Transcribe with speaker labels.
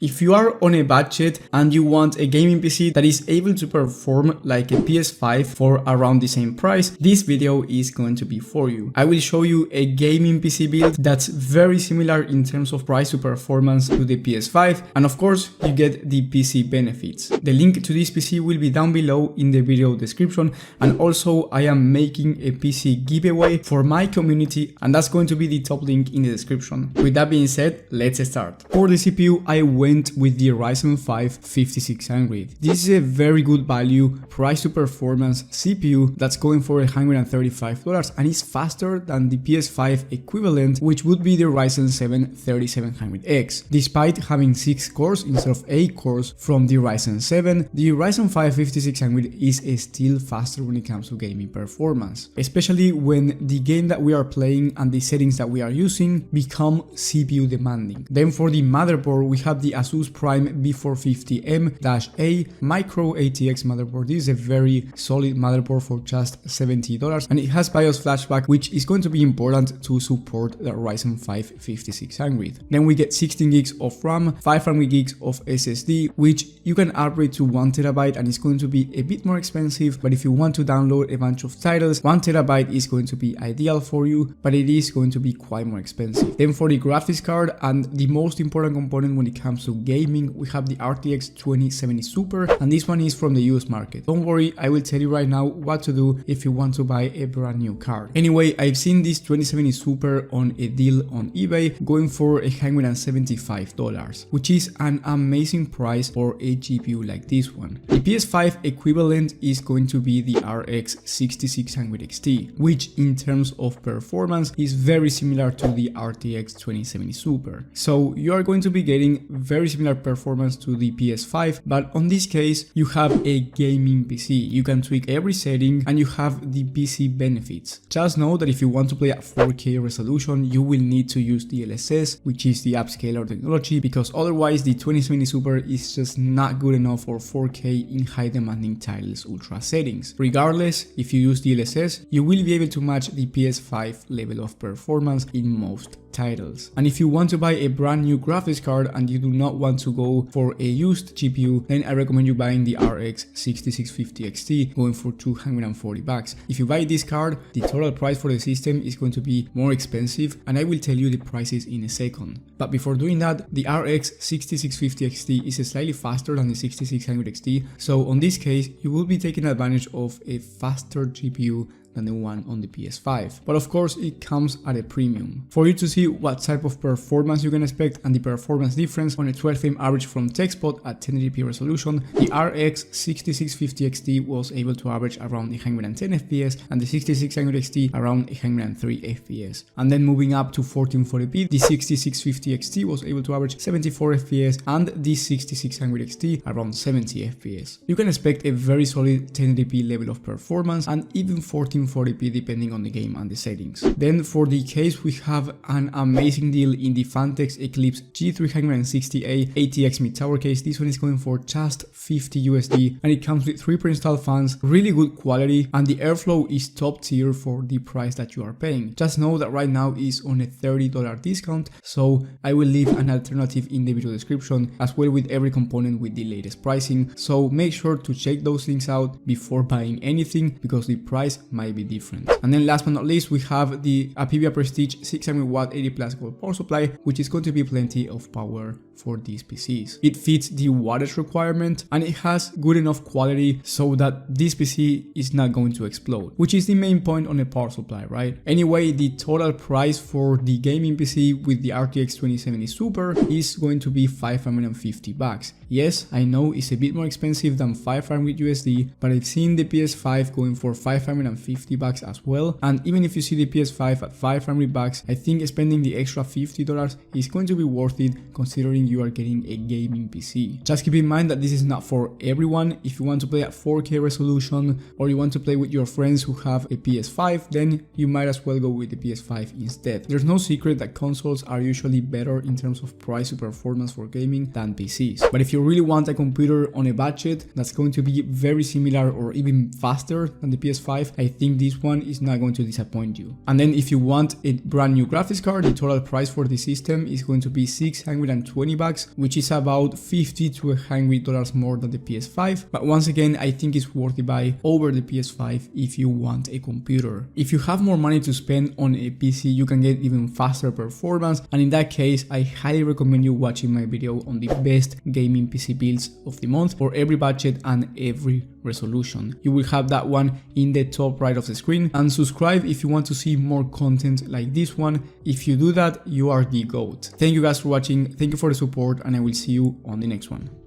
Speaker 1: If you are on a budget and you want a gaming PC that is able to perform like a PS5 for around the same price, this video is going to be for you. I will show you a gaming PC build that's very similar in terms of price to performance to the PS5, and of course you get the PC benefits. The link to this PC will be down below in the video description, and also I am making a PC giveaway for my community, and that's going to be the top link in the description. With that being said, let's start. For the CPU, I went with the Ryzen 5 5600. This is a very good value price to performance CPU that's going for $135 and is faster than the PS5 equivalent, which would be the Ryzen 7 3700X. Despite having 6 cores instead of 8 cores from the Ryzen 7, the Ryzen 5 5600 is still faster when it comes to gaming performance, especially when the game that we are playing and the settings that we are using become CPU demanding. Then for the motherboard, we have the Asus Prime B450M-A Micro ATX motherboard. This is a very solid motherboard for just $70, and it has BIOS flashback, which is going to be important to support the Ryzen 5 5600. Then we get 16 gigs of RAM, 500 gigs of SSD, which you can upgrade to 1 TB, and it's going to be a bit more expensive, but if you want to download a bunch of titles, 1 TB is going to be ideal for you, but it is going to be quite more expensive. Then for the graphics card, and the most important component when it comes to gaming, we have the RTX 2070 Super, and this one is from the US market. Don't worry, I will tell you right now what to do if you want to buy a brand new card. Anyway, I've seen this 2070 Super on a deal on eBay going for $175, which is an amazing price for a GPU like this one. The PS5 equivalent is going to be the RX 6600 XT, which in terms of performance is very similar to the RTX 2070 Super. So you are going to be getting very similar performance to the PS5, but on this case you have a gaming PC. You can tweak every setting and you have the PC benefits. Just know that if you want to play at 4K resolution, you will need to use DLSS, which is the upscaler technology, because otherwise the 2070 Super is just not good enough for 4K in high demanding titles ultra settings. Regardless, if you use DLSS, you will be able to match the PS5 level of performance in most titles. And if you want to buy a brand new graphics card and you do not want to go for a used GPU, then I recommend you buying the RX 6650 XT, going for $240. If you buy this card, the total price for the system is going to be more expensive, and I will tell you the prices in a second. But before doing that, the RX 6650 XT is slightly faster than the 6600 XT, so on this case you will be taking advantage of a faster GPU than the one on the PS5. But of course it comes at a premium. For you to see what type of performance you can expect and the performance difference on a 12 frame average from TechSpot at 1080p resolution, the RX 6650 XT was able to average around 110 FPS and the 6600 XT around 103 FPS. And then moving up to 1440p, the 6650 XT was able to average 74 FPS and the 6600 XT around 70 FPS. You can expect a very solid 1080p level of performance and even 1440p depending on the game and the settings. Then for the case, we have an amazing deal in the Fantex Eclipse G360A ATX mid-tower case. This one is going for just $50 USD, and it comes with 3 pre-installed fans, really good quality, and the airflow is top tier for the price that you are paying. Just know that right now is on a $30 discount, so I will leave an alternative in the video description as well with every component with the latest pricing, so make sure to check those links out before buying anything because the price might be different. And then last but not least, we have the Apivia Prestige 600 watt 80 plus volt power supply, which is going to be plenty of power for these PCs. It fits the wattage requirement and it has good enough quality so that this PC is not going to explode, which is the main point on a power supply, right? Anyway, the total price for the gaming PC with the RTX 2070 Super is going to be $550. Yes, I know it's a bit more expensive than $500 USD, but I've seen the PS5 going for $550 as well, and even if you see the PS5 at $500, I think spending the extra $50 is going to be worth it considering you are getting a gaming PC. Just keep in mind that this is not for everyone. If you want to play at 4K resolution or you want to play with your friends who have a PS5, then you might as well go with the PS5 instead. There's no secret that consoles are usually better in terms of price to performance for gaming than PCs. But if you really want a computer on a budget that's going to be very similar or even faster than the PS5, I think this one is not going to disappoint you. And then if you want a brand new graphics card, the total price for the system is going to be $620 $20, which is about $50 to $100 more than the PS5. But once again, I think it's worth the buy over the PS5 if you want a computer. If you have more money to spend on a PC, you can get even faster performance, and in that case, I highly recommend you watching my video on the best gaming PC builds of the month for every budget and every resolution. You will have that one in the top right of the screen, and subscribe if you want to see more content like this one. If you do that, you are the GOAT. Thank you guys for watching, thank you for the support, and I will see you on the next one.